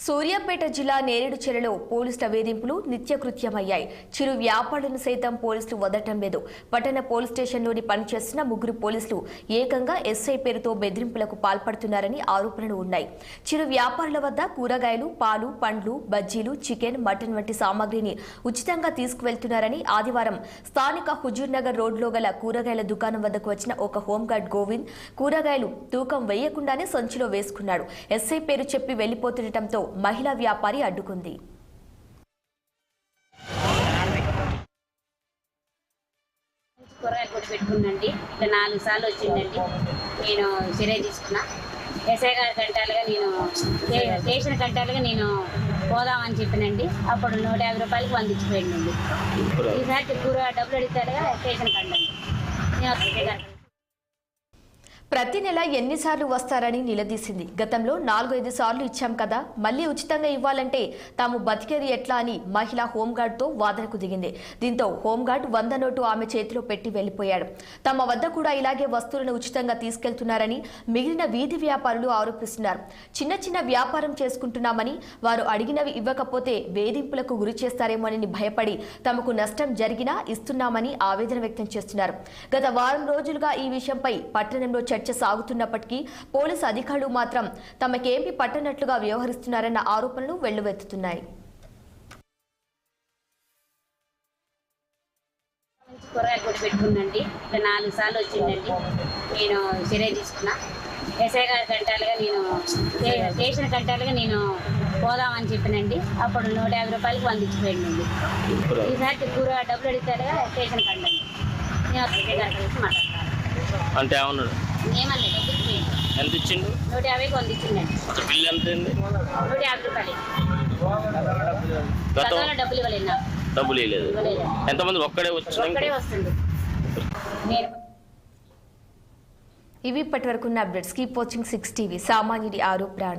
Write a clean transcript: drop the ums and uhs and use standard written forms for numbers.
సూర్యాపేట జిల్లా నేరేడుచెరులో పోలీసుల వేధింపులు నిత్యకృత్యమయ్యాయి. చిరు వ్యాపారులను సైతం పోలీసులు వదలటం లేదు. పట్టణ పోలీస్ స్టేషన్లోని పనిచేస్తున్న 3 పోలీసులు ఏకంగా ఎస్ఐ పేరుతో బెదిరింపులకు పాల్పడుతున్నారని ఆరోపణలు ఉన్నాయి. చిరు వ్యాపారుల వద్ద కూరగాయలు, పాలు, పండ్లు, బజ్జీలు, చికెన్, మటన్ వంటి సామాగ్రిని ఉచితంగా తీసుకువెళ్తున్నారని ఆదివారం స్థానిక హుజూర్నగర్ రోడ్లో గల కూరగాయల దుకాణం వద్దకు వచ్చిన ఒక హోంగార్డ్ గోవింద్ కూరగాయలు తూకం వేయకుండానే సంచిలో వేసుకున్నాడు. ఎస్ఐ పేరు చెప్పి వెళ్లిపోతుండటంతో మహిళా వ్యాపారి అడ్డుకుంది. కూరగాయలు కొట్టి పెట్టుకున్నాండి. ఇట్లా 4 సార్లు వచ్చిందండి. నేను చర్య తీసుకున్నా. ఎస్ఐ గారి గంటలుగా నేను స్టేషన్ గంటలుగా నేను పోదామని చెప్పినండి. అప్పుడు 150 రూపాయలకి వందించిపోయిందండి. ఈసారి కూర డబ్బులు అడిగితారుగా స్టేషన్ కండండి. నేను ప్రతి నెల ఎన్నిసార్లు వస్తారని నిలదీసింది. గతంలో 4-5 సార్లు ఇచ్చాం కదా, మళ్లీ ఉచితంగా ఇవ్వాలంటే తాము బతికేది ఎట్లా అని మహిళ హోంగార్డ్తో వాదనకు దిగింది. దీంతో హోంగార్డ్ 100 నోటు ఆమె చేతిలో పెట్టి వెళ్లిపోయాడు. తమ వద్ద కూడా ఇలాగే వస్తువులను ఉచితంగా తీసుకెళ్తున్నారని మిగిలిన వీధి వ్యాపారులు ఆరోపిస్తున్నారు. చిన్న వ్యాపారం చేసుకుంటున్నామని, వారు అడిగినవి ఇవ్వకపోతే వేధింపులకు గురి చేస్తారేమోనని భయపడి తమకు నష్టం జరిగినా ఇస్తున్నామని ఆవేదన వ్యక్తం చేస్తున్నారు. గత వారం రోజులుగా ఈ విషయంపై పట్టణంలో చర్చ సాగుతున్నప్పటికీ పోలీసు అధికారులు మాత్రం తమకేమీ పట్టనట్లుగా వ్యవహరిస్తున్నారన్న ఆరోపణలు వెల్లువెత్తుతున్నాయి. కూరగాయలు కొట్టి పెట్టుకున్నాండి. ఇట్లా 4 సార్లు వచ్చిందండి. నేను చర్య తీసుకున్నా. ఎస్ఐ గారి గంటలుగా నేను స్టేషన్ గంటలుగా నేను పోదామని చెప్పినండి. అప్పుడు 150 రూపాయలకి వందించిపోయిందండి. ఈసారి కూర డబ్బులు అడిగితారుగా స్టేషన్ కండండి. నేను ఎస్ఐ గారి గురించి మాట్లాడతాను. అంటే ఏమన్నాడు? ఏమన్నా డబ్బులు ఎంత ఇచ్చిండు? 150కి వందించిందండి. బిల్లు ఎంత అయింది? 150 రూపాయలు. డబ్బులు ఇవ్వలేదు నాకు. డబ్బులు ఇవ్వలేదు. ఎంతమంది? ఒక్కడే వస్తుంది. ఇవి ఇప్పటి వరకున్న అప్డేట్స్. Keep watching 6 TV. సామాన్యుడి ఆరు ప్రాణం.